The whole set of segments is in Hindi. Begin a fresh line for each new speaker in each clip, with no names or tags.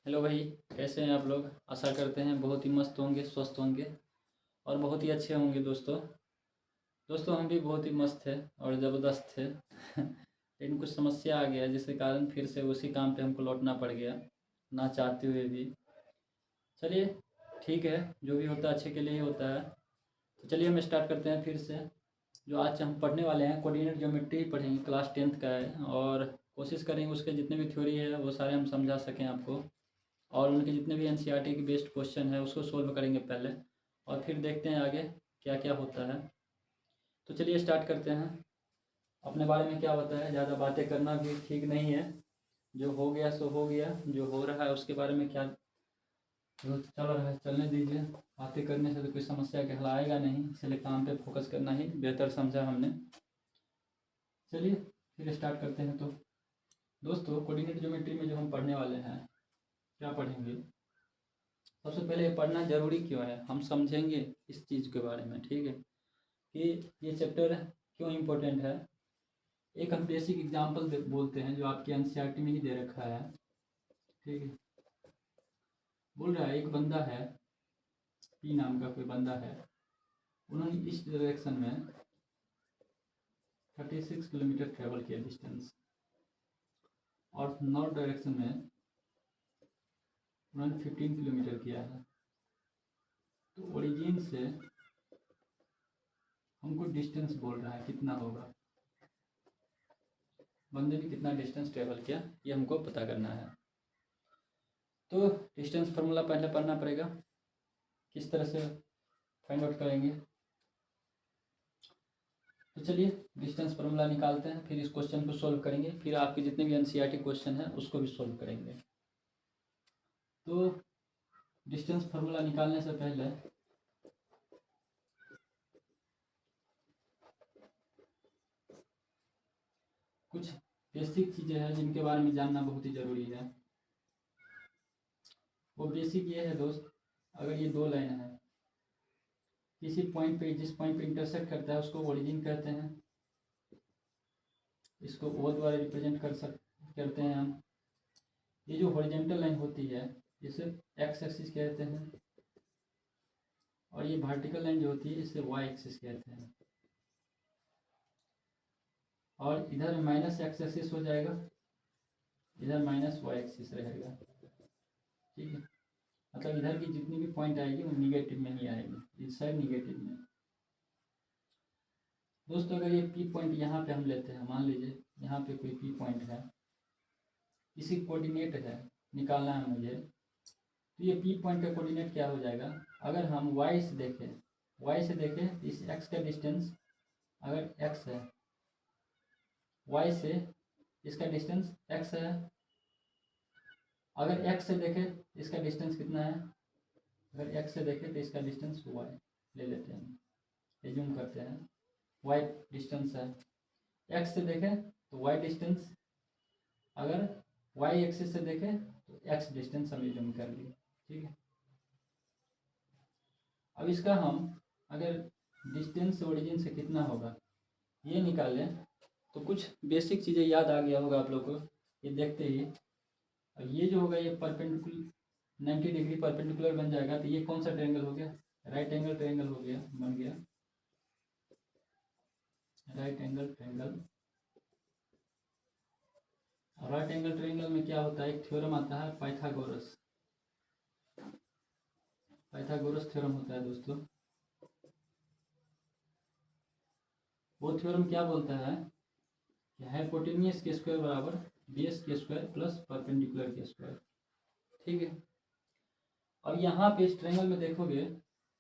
हेलो भाई। कैसे हैं आप लोग? आशा करते हैं बहुत ही मस्त होंगे, स्वस्थ होंगे और बहुत ही अच्छे होंगे। दोस्तों हम भी बहुत ही मस्त थे और ज़बरदस्त थे लेकिन कुछ समस्या आ गया जिसके कारण फिर से उसी काम पे हमको लौटना पड़ गया, ना चाहते हुए भी। चलिए, ठीक है, जो भी होता है अच्छे के लिए ही होता है। तो चलिए हम स्टार्ट करते हैं फिर से। जो आज हम पढ़ने वाले हैं कोऑर्डिनेट ज्योमेट्री पढ़ेंगे, क्लास 10th का है और कोशिश करेंगे उसके जितने भी थ्योरी है वो सारे हम समझा सकें आपको। और उनके जितने भी एनसीईआरटी के बेस्ड क्वेश्चन है उसको सोल्व करेंगे पहले, और फिर देखते हैं आगे क्या क्या होता है। तो चलिए स्टार्ट करते हैं। अपने बारे में क्या होता है, ज़्यादा बातें करना भी ठीक नहीं है। जो हो गया सो हो गया, जो हो रहा है उसके बारे में क्या जो चल रहा है चलने दीजिए। बातें करने से तो कोई समस्या के हल आएगा नहीं, इसलिए काम पे फोकस करना ही बेहतर समझा हमने। चलिए फिर स्टार्ट करते हैं। तो दोस्तों कोऑर्डिनेट ज्योमेट्री में जो हम पढ़ने वाले हैं, क्या पढ़ेंगे, सबसे पहले पढ़ना ज़रूरी क्यों है हम समझेंगे इस चीज़ के बारे में। ठीक है, कि ये चैप्टर क्यों इम्पोर्टेंट है। एक हम बेसिक एग्जांपल बोलते हैं जो आपके एनसीईआरटी में ही दे रखा है। ठीक है, बोल रहा है एक बंदा है, पी नाम का कोई बंदा है, उन्होंने इस डायरेक्शन में 36 किलोमीटर ट्रेवल किया डिस्टेंस, और नॉर्थ डायरेक्शन में उन्होंने 15 किलोमीटर किया है। तो ओरिजिन से हमको डिस्टेंस बोल रहा है कितना होगा, बंदे ने कितना डिस्टेंस ट्रेवल किया ये हमको पता करना है। तो डिस्टेंस फार्मूला पहले पढ़ना पड़ेगा, किस तरह से फाइंड आउट करेंगे। तो चलिए डिस्टेंस फार्मूला निकालते हैं, फिर इस क्वेश्चन को सॉल्व करेंगे, फिर आपके जितने भी एनसीईआरटी क्वेश्चन हैं उसको भी सॉल्व करेंगे। तो डिस्टेंस फार्मूला निकालने से पहले कुछ बेसिक चीज़ें हैं जिनके बारे में जानना बहुत ही ज़रूरी है। वो बेसिक ये है दोस्त, अगर ये दो लाइन है, किसी पॉइंट पे जिस पॉइंट पे इंटरसेक्ट करता है उसको ओरिजिन कहते हैं, इसको ओ द्वारा रिप्रेजेंट करते हैं हम। ये जो हॉरिजॉन्टल लाइन होती है इसे एक्स एक्सिस कहते हैं, और ये वर्टिकल लाइन जो होती है इसे वाई एक्सिस कहते हैं। और इधर माइनस एक्स एक्सिस हो जाएगा, इधर माइनस वाई एक्सिस रहेगा। ठीक है, मतलब इधर की जितनी भी पॉइंट आएगी वो निगेटिव में ही आएगी, इस साइड निगेटिव में। दोस्तों अगर ये पी पॉइंट यहाँ पे हम लेते हैं, मान लीजिए यहाँ पे कोई पी पॉइंट है, इसी कोऑर्डिनेट है, निकालना है मुझे। तो ये पी पॉइंट का कोऑर्डिनेट क्या हो जाएगा, अगर हम वाई से देखें इस एक्स का डिस्टेंस अगर एक्स है, वाई से इसका डिस्टेंस एक्स है, अगर एक्स से देखें इसका डिस्टेंस कितना है, अगर एक्स से देखें तो इसका डिस्टेंस वाई ले लेते हैं, एज्यूम करते हैं वाई डिस्टेंस है। एक्स से देखें तो वाई डिस्टेंस, अगर वाई एक्सिस से देखें तो एक्स डिस्टेंस हम एज्यूम कर लिए। ठीक है, अब इसका हम अगर डिस्टेंस ओरिजिन से कितना होगा ये निकालें तो कुछ बेसिक चीज़ें याद आ गया होगा आप लोग को ये देखते ही। अब ये जो होगा ये परपेंडिकुलर 90 डिग्री परपेंडिकुलर बन जाएगा, तो ये कौन सा ट्रायंगल हो गया, राइट एंगल ट्रायंगल हो गया, बन गया right angle triangle. Right angle triangle में क्या होता है, एक थ्योरम आता है पाइथागोरस थ्योरम होता है दोस्तों। वो थ्योरम क्या बोलता है कि हाइपोटेनियस के स्क्वायर बराबर बेस के स्क्वायर प्लस परपेंडिकुलर के स्क्वायर। ठीक है, और यहाँ पे इस ट्रायंगल में देखोगे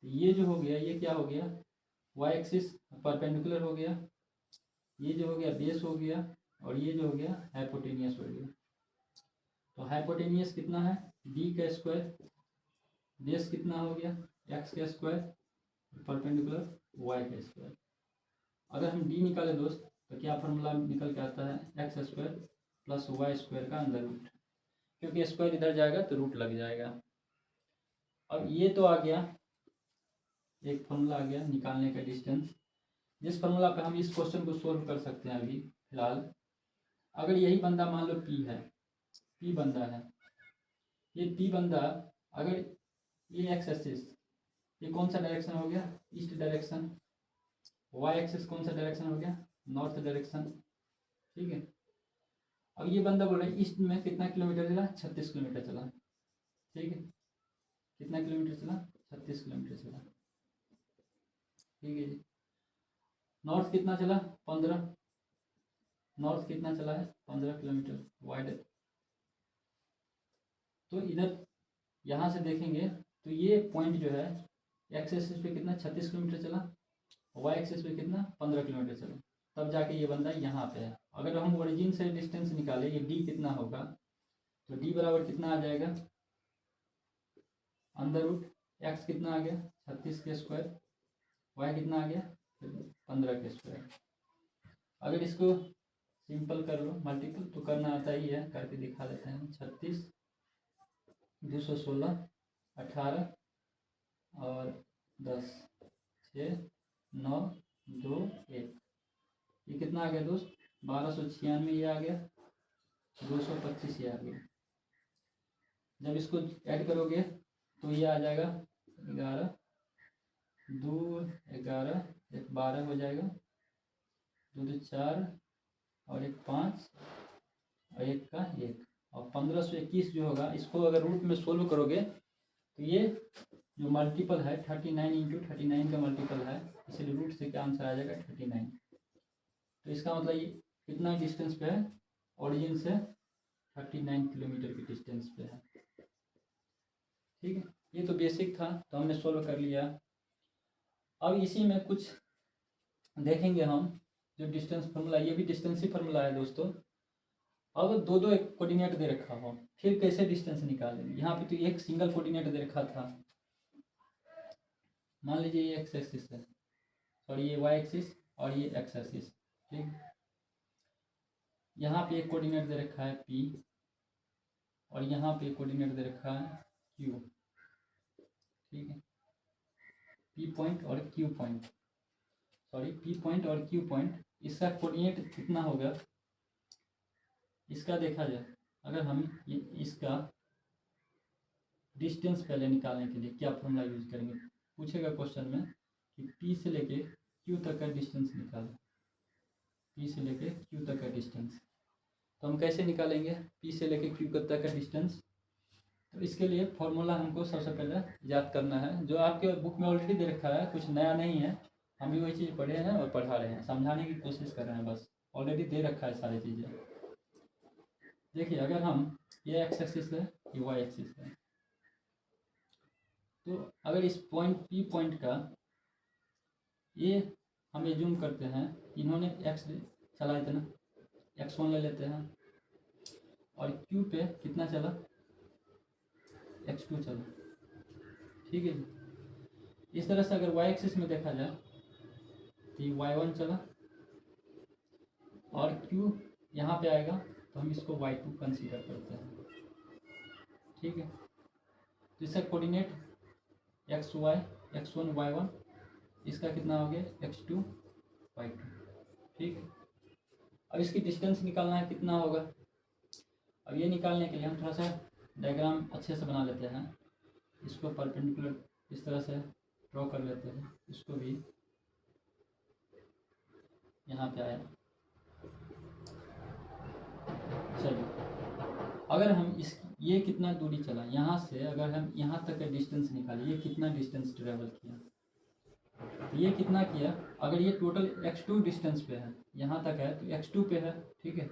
ये जो हो गया ये क्या हो गया, वाई एक्सिस परपेंडिकुलर हो गया, ये जो हो गया बेस हो गया, और ये जो हो गया हाइपोटेनियस हो गया। तो हाइपोटेनियस कितना है, बी का स्क्वायर, बेस कितना हो गया एक्स का स्क्वायर, परपेंडिकुलर वाई का स्क्वायर। अगर हम डी निकाले दोस्त तो क्या फार्मूला निकल के आता है, X square plus Y square का अंडर रूट, क्योंकि स्क्वायर इधर जाएगा तो रूट लग जाएगा। अब ये तो आ गया, एक फार्मूला आ गया निकालने का डिस्टेंस, जिस फार्मूला पे हम इस क्वेश्चन को सोल्व कर सकते हैं अभी फिलहाल। अगर यही बंदा मान लो पी है, पी बंदा है, ये पी बंदा अगर ये एक्स एक्सिस, ये कौन सा डायरेक्शन हो गया, ईस्ट डायरेक्शन, वाई एक्सिस कौन सा डायरेक्शन हो गया, नॉर्थ डायरेक्शन, ठीक है। अब ये बंदा बोल रहा है ईस्ट में कितना किलोमीटर चला, 36 किलोमीटर चला, ठीक है। कितना किलोमीटर चला, 36 किलोमीटर चला, ठीक है जी। नॉर्थ कितना चला, 15, नॉर्थ कितना चला है, 15 किलोमीटर वाइड। तो इधर यहाँ से देखेंगे तो ये पॉइंट जो है एक्स एक्सिस पे कितना 36 किलोमीटर चला, वाई एक्सिस पे कितना 15 किलोमीटर चला, तब जाके ये बंदा यहाँ पे है। अगर हम ओरिजिन से डिस्टेंस निकाले ये डी कितना होगा, तो डी बराबर कितना आ जाएगा, अंडर रूट एक्स कितना आ गया 36 के स्क्वायर, वाई कितना आ गया 15 के स्क्वायर। अगर इसको सिंपल कर लो मल्टीपल, तो करना आता ही है, करके दिखा देते हैं। 36 216 18 और 10 6 9 2 1, ये कितना आ गया दोस्त, 1296 ये आ गया, 225 ये आ गया। जब इसको ऐड करोगे तो ये आ जाएगा 11 2 11 1 12 हो जाएगा, 2 2 4 और 1 5 और 1 का 1, और 1521 जो होगा, इसको अगर रूट में सोल्व करोगे तो ये जो मल्टीपल है 39 इंटू 39 का मल्टीपल है, इसलिए रूट से क्या आंसर आ जाएगा 39। तो इसका मतलब ये कितना डिस्टेंस पे है, ओरिजिन से 39 किलोमीटर की डिस्टेंस पे है, ठीक है। ये तो बेसिक था, तो हमने सोल्व कर लिया। अब इसी में कुछ देखेंगे हम, जो डिस्टेंस फार्मूला, ये भी डिस्टेंस ही फार्मूला है दोस्तों। अब दो दो एक कोऑर्डिनेट दे रखा हो, फिर कैसे डिस्टेंस निकालेंगे। यहाँ पे तो एक सिंगल कोऑर्डिनेट दे रखा था, मान लीजिए ये एक्स एक्सिस है और ये वाई एक्सिस और ये एक्स एक्सिस, ठीक। यहाँ पे एक कोऑर्डिनेट दे रखा है पी, और यहाँ पे कोऑर्डिनेट दे रखा है क्यू, ठीक है। पी पॉइंट और Q point, sorry P point और क्यू पॉइंट, इसका कोऑर्डिनेट कितना होगा, इसका देखा जाए। अगर हम इसका डिस्टेंस पहले निकालने के लिए क्या फॉर्मूला यूज करेंगे, पूछेगा क्वेश्चन में कि पी से लेके क्यू तक का डिस्टेंस निकालो, पी से लेके क्यू तक का डिस्टेंस। तो हम कैसे निकालेंगे पी से लेके क्यू तक का डिस्टेंस, तो इसके लिए फॉर्मूला हमको सबसे पहले याद करना है, जो आपके बुक में ऑलरेडी दे रखा है, कुछ नया नहीं है। हम भी वही चीज़ पढ़े हैं और पढ़ा रहे हैं, समझाने की कोशिश कर रहे हैं, बस ऑलरेडी दे रखा है सारी चीज़ें। देखिए अगर हम ये एक्स एक्सिस है, ये वाई एक्सिस है, तो अगर इस पॉइंट पी पॉइंट का ये हम एज्यूम करते हैं, इन्होंने एक्स चला इतना, x1 ले लेते हैं, और क्यू पे कितना चला, x2 चला, ठीक है जी। इस तरह से अगर y एक्सिस में देखा जाए तो ये y1 चला, और q यहाँ पे आएगा तो हम इसको y2 कंसीडर करते हैं, ठीक है। तो इसका कोऑर्डिनेट xy x1 y1, इसका कितना हो गया x2 y2, ठीक है। अब इसकी डिस्टेंस निकालना है, कितना होगा। अब ये निकालने के लिए हम थोड़ा सा डायग्राम अच्छे से बना लेते हैं, इसको परपेंडिकुलर इस तरह से ड्रॉ कर लेते हैं, इसको भी यहाँ पे आया। चलिए अगर हम इस ये कितना दूरी चला यहाँ से, अगर हम यहाँ तक का डिस्टेंस निकालें, ये कितना डिस्टेंस ट्रेवल किया, तो ये कितना किया, अगर ये टोटल x2 डिस्टेंस पे है, यहाँ तक है तो x2 पे है, ठीक है।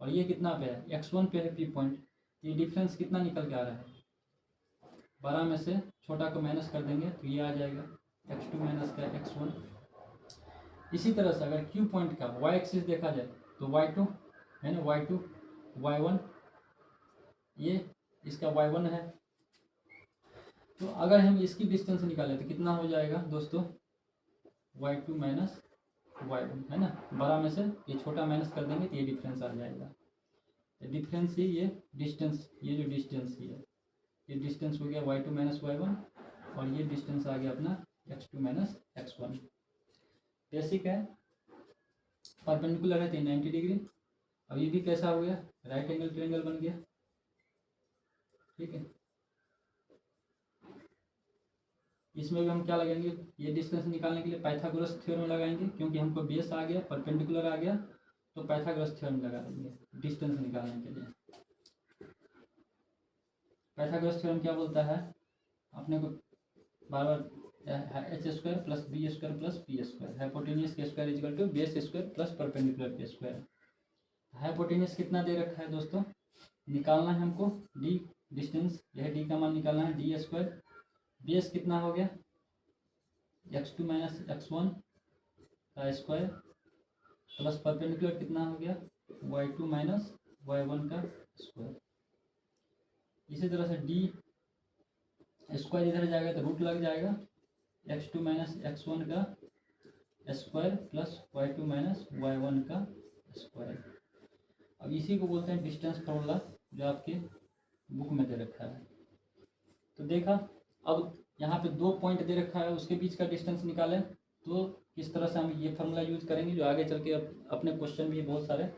और ये कितना पे है, x1 पे है पी पॉइंट, ये डिफरेंस कितना निकल के आ रहा है, 12 में से छोटा को माइनस कर देंगे तो ये आ जाएगा x2 माइनस का x1। इसी तरह से अगर q पॉइंट का y एक्सिस देखा जाए तो y2 है ना, y2 y1, ये इसका y1 है। तो अगर हम इसकी डिस्टेंस निकालें तो कितना हो जाएगा दोस्तों, y2 माइनस y1 है ना, 12 में से ये छोटा माइनस कर देंगे तो ये डिफरेंस आ जाएगा। तो डिफरेंस ही ये डिस्टेंस, ये जो डिस्टेंस ही है, ये डिस्टेंस हो गया y2 माइनस y1, और ये डिस्टेंस आ गया अपना x2 माइनस x1। बेसिक है, परपेंडिकुलर है तो 90 डिग्री। अब ये भी कैसा हो गया, राइट एंगल ट्रायंगल बन गया, ठीक है। इसमें भी हम क्या लगाएंगे, ये डिस्टेंस निकालने के लिए पाइथागोरस थ्योरम लगाएंगे, क्योंकि हमको बेस आ गया, परपेंडिकुलर आ गया, तो पाइथागोरस थ्योरम लगा देंगे डिस्टेंस निकालने के लिए। पाइथागोरस थ्योरम क्या बोलता है अपने को, बार बार, H square plus B square plus P square, hypotenuse के square equal to base square plus perpendicular के स्क्वायर। हाइपोटेन्यूज कितना दे रखा है दोस्तों, निकालना है हमको डी डिस्टेंस, यह डी का मान निकालना है, डी स्क्वायर। बेस कितना हो गया, x2 माइनस x1 का स्क्वायर प्लस परपेंडिकुलर कितना हो गया, y2 माइनस y1 का स्क्वायर। इसी तरह से डी स्क्वायर इधर जाएगा तो रूट लग जाएगा, x2 माइनस x1 का square plus y2 minus y1 का स्क्वायर। अब इसी को बोलते हैं डिस्टेंस फॉर्मूला, जो आपके बुक में दे रखा है। तो देखा, अब यहाँ पे 2 पॉइंट दे रखा है, उसके बीच का डिस्टेंस निकालें तो किस तरह से हम ये फार्मूला यूज करेंगे, जो आगे चल के अपने क्वेश्चन भी बहुत सारे,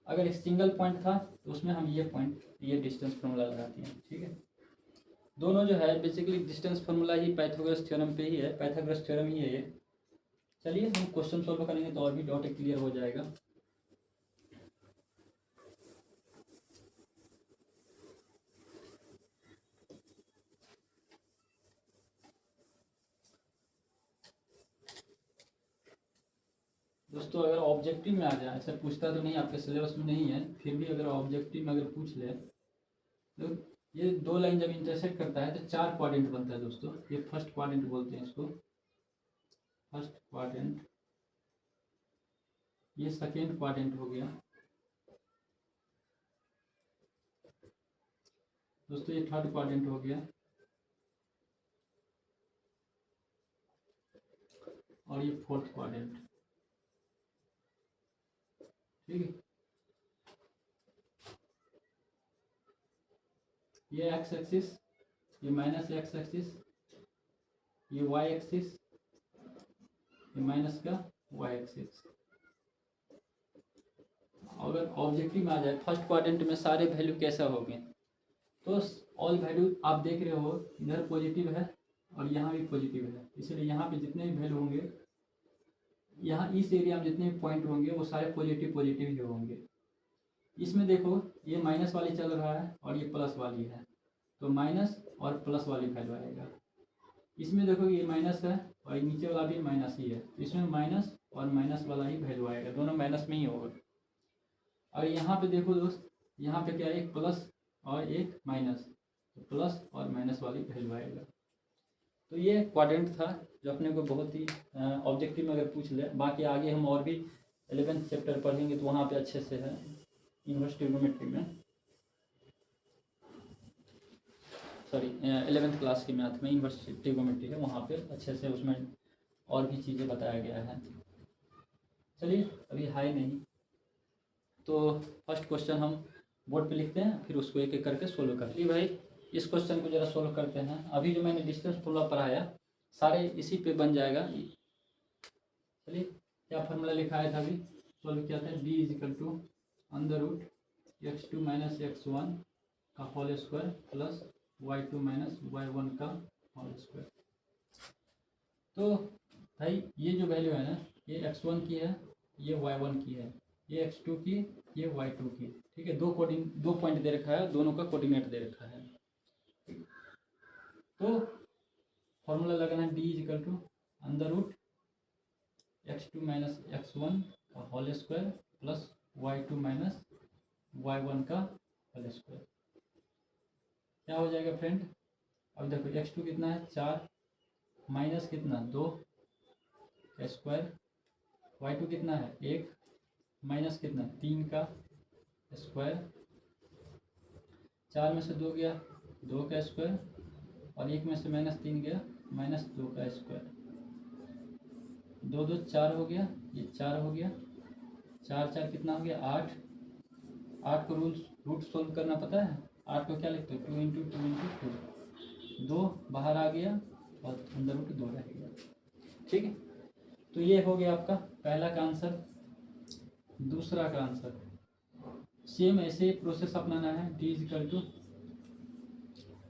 अगर एक सिंगल पॉइंट था तो उसमें हम ये पॉइंट, ये डिस्टेंस फार्मूला लगाते हैं। ठीक है, दोनों जो है बेसिकली डिस्टेंस फार्मूला ही पाइथागोरस थ्योरम पे ही है, पाइथागोरस थ्योरम ही है ये। चलिए हम क्वेश्चन सॉल्व करेंगे तो और भी डाउट क्लियर हो जाएगा। दोस्तों अगर ऑब्जेक्टिव में आ जाए, ऐसा पूछता तो नहीं, आपके सिलेबस में नहीं है, फिर भी अगर ऑब्जेक्टिव में अगर पूछ ले तो ये 2 लाइन जब इंटरसेक्ट करता है तो 4 क्वाड्रेंट बनता है दोस्तों। ये फर्स्ट क्वाड्रेंट बोलते हैं इसको, फर्स्ट क्वाड्रेंट। ये सेकेंड क्वाड्रेंट हो गया दोस्तों, ये थर्ड क्वाड्रेंट हो गया, और ये फोर्थ क्वाड्रेंट। ठीक है, ये एक्स एक्सिस, ये माइनस एक्स एक्सिस, ये वाई एक्सिस, ये माइनस का वाई एक्सिस। अगर ऑब्जेक्टिव में आ जाए फर्स्ट क्वाड्रेंट में सारे वैल्यू कैसा होंगे, तो ऑल वैल्यू आप देख रहे हो, इधर पॉजिटिव है और यहाँ भी पॉजिटिव है, इसलिए यहाँ पे जितने भी वैल्यू होंगे, यहाँ इस एरिया में जितने भी पॉइंट होंगे वो सारे पॉजिटिव पॉजिटिव ही होंगे। इसमें देखो ये माइनस वाली चल रहा है और ये प्लस वाली है, तो माइनस और प्लस वाली वैल्यू आएगा। इसमें देखो ये माइनस है और ये नीचे वाला भी माइनस ही है, तो इसमें माइनस और माइनस वाला ही वैल्यू आएगा, दोनों माइनस में ही होगा। और यहाँ पे देखो दोस्त, यहाँ पे क्या है, एक प्लस और एक माइनस, तो प्लस और माइनस वाली वैल्यू आएगा। तो ये क्वाड्रेंट था जो अपने को बहुत ही ऑब्जेक्टिव में अगर पूछ ले। बाकी आगे हम और भी 11th चैप्टर पढ़ेंगे तो वहाँ पे अच्छे से है, इनवर्स ट्रिग्नोमेट्री में, सॉरी 11th क्लास की मैथ में इनवर्स ट्रिग्नोमेट्री है, वहाँ पे अच्छे से उसमें और भी चीज़ें बताया गया है। चलिए अभी हाई नहीं, तो फर्स्ट क्वेश्चन हम बोर्ड पे लिखते हैं, फिर उसको एक एक करके सोल्व कर लिए। भाई इस क्वेश्चन को जरा सोल्व करते हैं। अभी जो मैंने डिस्टेंस फॉर्मूला पढ़ाया सारे इसी पे बन जाएगा। चलिए क्या फार्मूला लिखाया था, अभी सोल्व किया था, D is equal to under root x2 माइनस x1 का whole square plus y2 minus y1 का होल स्क्वायर। तो भाई ये जो वैल्यू है ना, ये x1 की है, ये y1 की है, ये x2 की, ये y2 की। ठीक है, दो पॉइंट दे रखा है, दोनों का कोऑर्डिनेट दे रखा है। तो फॉर्मूला लगाना है, D is equal to under root x2 माइनस x1 का whole square plus y2 minus y1 का होल स्क्वायर। क्या हो जाएगा फ्रेंड, अब देखो x2 कितना है 4, माइनस कितना 2 का स्क्वायर, y2 कितना है 1, माइनस कितना 3 का स्क्वायर, 4 में से 2 गया 2 का स्क्वायर, और 1 में से -3 गया -2 का स्क्वायर। 2 2 4 हो गया, ये 4 हो गया, 4 4 कितना हो गया 8। 8 को रूट सोल्व करना पता है, 8 को क्या लिखते हो 2 इंटू 2 इंटू 2, 2 बाहर आ गया और अंदर रूट 2 रह गया। ठीक है, तो ये हो गया आपका पहला का आंसर। दूसरा का आंसर सेम ऐसे प्रोसेस अपनाना है, D is equal to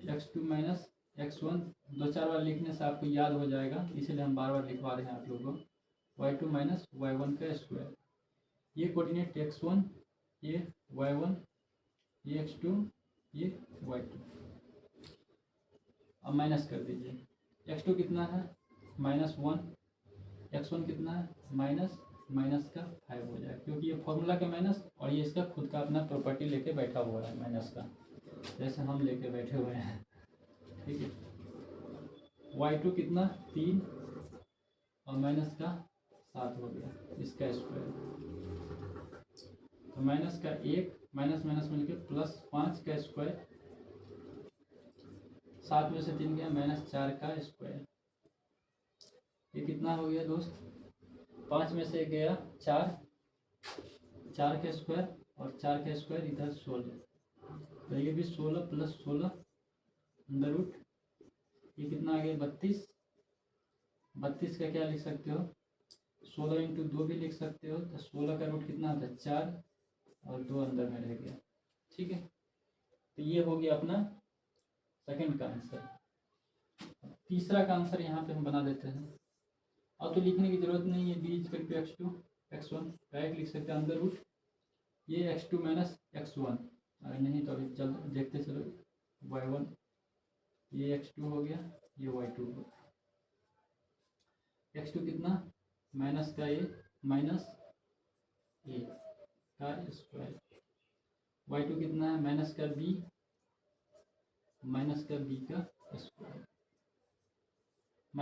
x2 माइनस x1 दो चार बार लिखने से आपको याद हो जाएगा, इसलिए हम बार बार लिखवा रहे हैं आप लोगों को। y2 माइनस y1 का स्क्वायर, ये कोऑर्डिनेट x1, ये y1, ये x2, ये y2। अब माइनस कर दीजिए। x2 कितना है -1, x1 कितना है माइनस का 5 हो जाएगा, क्योंकि ये फॉर्मूला का माइनस और ये इसका खुद का अपना प्रॉपर्टी लेके बैठा हुआ है माइनस का, जैसे हम लेके बैठे हुए हैं। ठीक है, y2 कितना 3 और माइनस का 7 हो गया, इसका स्क्वायर। तो माइनस का 1 माइनस माइनस मिलके +5 का स्क्वायर, 7 में से 3 गया -4 का स्क्वायर। ये कितना हो गया दोस्त, 5 में से गया 4, 4 का स्क्वायर और 4 का स्क्वायर इधर 16, तो ये भी 16 + 16 अंडर रूट, ये कितना आ गया 32। 32 का क्या लिख सकते हो, 16 × 2 भी लिख सकते हो, तो 16 का रूट कितना होता है 4 और 2 अंदर में रह गया। ठीक है, तो ये हो गया अपना सेकंड का आंसर। तीसरा का आंसर यहाँ पे हम बना देते हैं। अब तो लिखने की जरूरत नहीं है, b = x2 x1 डायरेक्ट लिख सकते हैं अंदर रूट, ये x2 - x1, अगर नहीं तो अभी चल देखते चलो, y1 ये x2 हो गया, ये y2 हो गया। x2 कितना माइनस का a का स्क्वायर, y2 कितना है माइनस का b का स्क्वायर, -a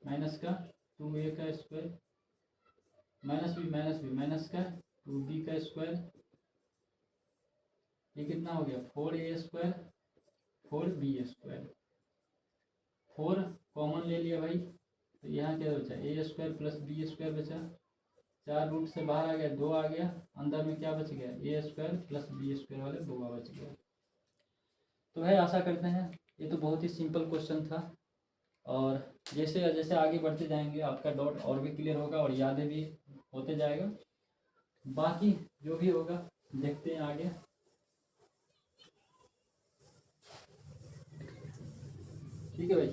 माइनस का 2a का स्क्वायर, -b माइनस का 2b का स्क्वायर, ये कितना हो गया 4a² 4b²। 4 कॉमन ले लिया भाई, तो यहाँ क्या बचा a² + b² बचा, 4 रूट से बाहर आ गया 2 आ गया, अंदर में क्या बच गया a² + b² वाले 2 बच गया। तो भाई आशा करते हैं ये तो बहुत ही सिंपल क्वेश्चन था, और जैसे जैसे आगे बढ़ते जाएंगे आपका डाउट और भी क्लियर होगा और यादें भी होते जाएगा। बाकी जो भी होगा देखते हैं आगे। ठीक है भाई,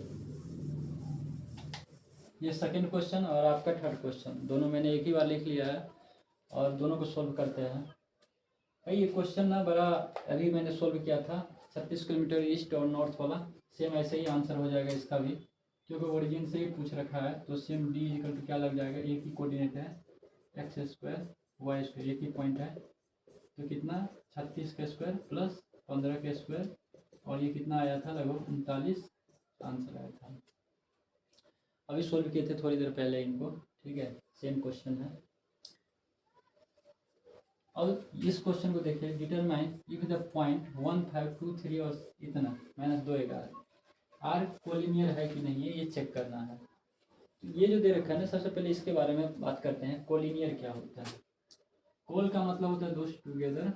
ये सेकंड क्वेश्चन और आपका थर्ड क्वेश्चन दोनों मैंने एक ही बार लिख लिया है और दोनों को सॉल्व करते हैं। भाई ये क्वेश्चन ना बड़ा, अभी मैंने सॉल्व किया था 36 किलोमीटर ईस्ट और नॉर्थ वाला, सेम ऐसे ही आंसर हो जाएगा इसका भी, क्योंकि ओरिजिन से ही पूछ रखा है। तो सेम d = क्या लग जाएगा, एक ही कोऑर्डिनेट है x² y², एक ही पॉइंट है, तो कितना 36 का स्क्वायर + 15 का स्क्वायर, और ये कितना आया था लगभग 39 आंसर आया था। अभी सॉल्व किए थे थोड़ी देर पहले इनको। ठीक है, सेम क्वेश्चन है। अब इस क्वेश्चन को देखिए, डिटरमाइन इफ द पॉइंट 1 5 2 3 और इतना -2 11 आर कोलिनियर है कि नहीं है, ये चेक करना है। तो ये जो दे रखा है ना, सबसे पहले इसके बारे में बात करते हैं। कोलिनियर क्या होता है? कोल का मतलब होता है दोस्त टुगेदर,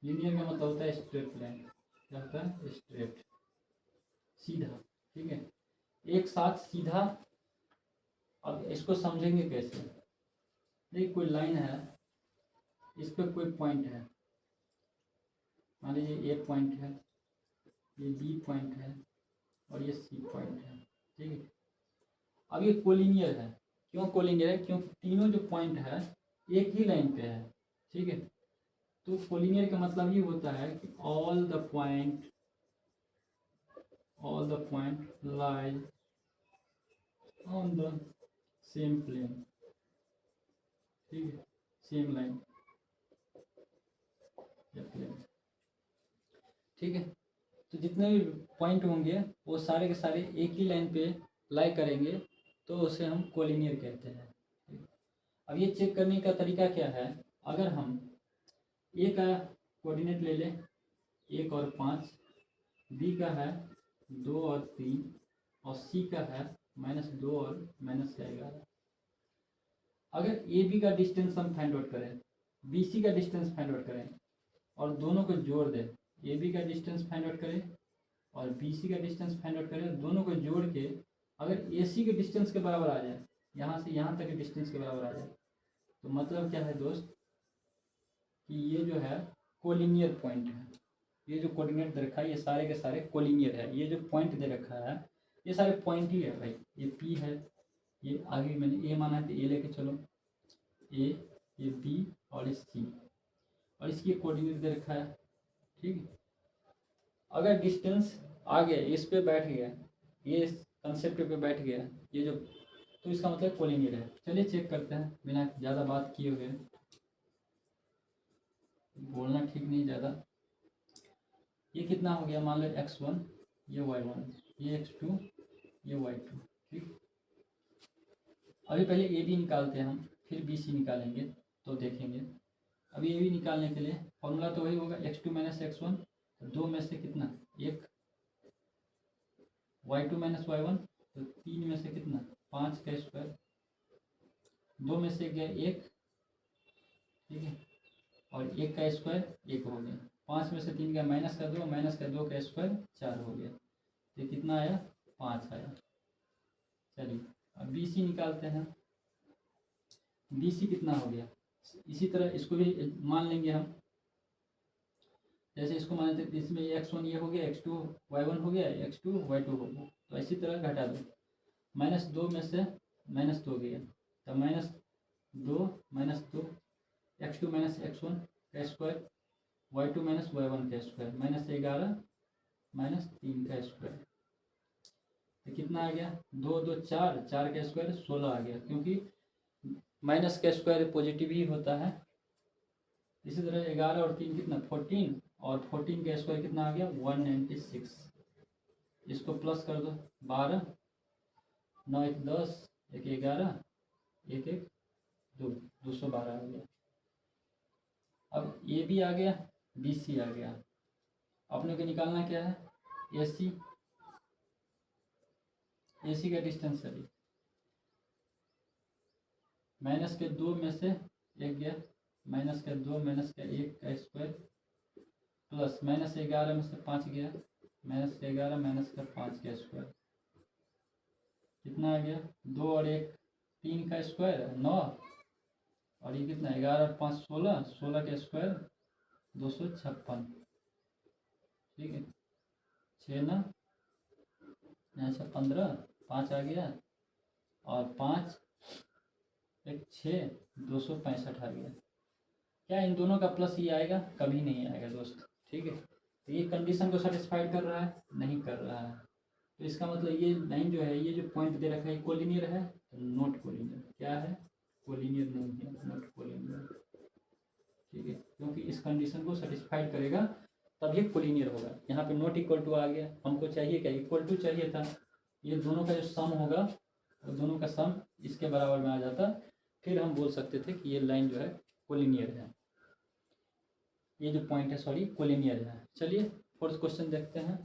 लीनियर का मतलब होता है स्ट्रेट लाइन, क्या होता है स्ट्रेट सीधा। ठीक है, एक साथ सीधा। अब इसको समझेंगे कैसे, देखिए कोई लाइन है, इस पर कोई पॉइंट है, मान लीजिए ए पॉइंट है, ये बी पॉइंट है और ये सी पॉइंट है। ठीक है, अब ये कोलिनियर है। क्यों कोलिनियर है? क्योंकि तीनों जो पॉइंट है एक ही लाइन पे है। ठीक है, तो कोलिनियर का मतलब ये होता है कि all the point lies on the same plane. ठीक है, सेम लाइन या प्लेन। ठीक है, तो जितने भी पॉइंट होंगे वो सारे के सारे एक ही लाइन पे लाई करेंगे, तो उसे हम कोलिनियर कहते हैं। अब ये चेक करने का तरीका क्या है, अगर हम ए का कोऑर्डिनेट ले लें 1 और 5, बी का है 2 और 3, और सी का है -2 और -11। अगर ए बी का डिस्टेंस हम फाइंड आउट करें, बी सी का डिस्टेंस फाइंड आउट करें और दोनों को जोड़ दें, ए बी का डिस्टेंस फाइंड आउट करें और बी सी का डिस्टेंस फाइंड आउट करें, दोनों को जोड़ के अगर ए सी के डिस्टेंस के बराबर आ जाए, यहाँ से यहाँ तक के डिस्टेंस के बराबर आ जाए, तो मतलब क्या है दोस्त कि ये जो है कोलिनियर पॉइंट है। ये जो कोऑर्डिनेट दे रखा है ये सारे के सारे कोलिनियर है। ये जो पॉइंट दे रखा है ये सारे पॉइंट ही है भाई। ये पी है, ये आगे मैंने ए माना है तो ए लेके चलो, ए, ये बी और ये सी, और इसकी कोऑर्डिनेट दे रखा है। ठीक है, अगर डिस्टेंस आ गया इस पे बैठ गया, ये कंसेप्ट पे बैठ गया ये जो, तो इसका मतलब कोलिनियर है। चलिए चेक करते हैं बिना ज़्यादा बात किए हुए, बोलना ठीक नहीं ज़्यादा। ये कितना हो गया, मान लो x1, ये y1, ये x2, ये y2। ठीक, अभी पहले ए बी निकालते हैं हम, फिर बी सी निकालेंगे तो देखेंगे। अभी ए बी निकालने के लिए फॉर्मूला तो वही होगा x2 माइनस x1, दो में से कितना, एक, y2 माइनस y1, तो तीन में से कितना, 5 का स्क्वायर, दो में से गया एक, ठीक है, और एक का स्क्वायर एक हो गया, 5 में से 3 का माइनस का 2, माइनस का 2 का स्क्वायर 4 हो गया, तो कितना आया, 5 आया। चलिए अब बी सी निकालते हैं। बी सी कितना हो गया, इसी तरह इसको भी मान लेंगे हम, जैसे इसको मान लेते हैं, इसमें x1 ये हो गया, x2 y1 हो गया, x2 y2 हो गया, तो इसी तरह घटा दो, -2 में से -2 गया, तो -2 x2 माइनस x1 का स्क्वायर, y2 माइनस y1 का स्क्वायर, -11 -3 का स्क्वायर, तो कितना आ गया, 2 2 4, 4 का स्क्वायर 16 आ गया, क्योंकि माइनस का स्क्वायर पॉजिटिव ही होता है। इसी तरह 11 और 3 कितना, 14, और 14 का स्क्वायर कितना आ गया, 196। इसको प्लस कर दो, 12, 9 1 10, 1 11, 1 1 2, 212 आ गया। अब ए बी आ गया, बी सी आ गया, अपने को निकालना क्या है, ए सी। ए सी का डिस्टेंस है -2 में से एक गया, -2 -1 का स्क्वायर, प्लस -11 में से 5 गया, -11 -5 का स्क्वायर, कितना आ गया, 2 और 1 3 का स्क्वायर 9, और ये कितना, 11 और 5 16, 16 का स्क्वायर 256। ठीक है, 6 9 अच्छा 15, 5 आ गया, और 5 1 6, 265 आ गया। क्या इन दोनों का प्लस ये आएगा, कभी नहीं आएगा दोस्त। ठीक है, तो ये कंडीशन को सेटिस्फाइड कर रहा है, नहीं कर रहा है, तो इसका मतलब ये लाइन जो है, ये जो पॉइंट दे रखा है कोलिनियर है, नॉट कोलिनियर। क्या है, कोलिनियर नहीं है, नॉट कोलिनियर। ठीक है, क्योंकि इस कंडीशन को सेटिस्फाइड करेगा तब ये कोलिनियर होगा। यहाँ पे नॉट इक्वल टू आ गया, हमको चाहिए क्या, इक्वल टू चाहिए था। ये दोनों का जो सम होगा, वो दोनों का सम इसके बराबर में आ जाता, फिर हम बोल सकते थे कि ये लाइन जो है कोलिनियर है, ये जो पॉइंट है सॉरी कोलिनियर है। चलिए फोर्थ क्वेश्चन देखते हैं।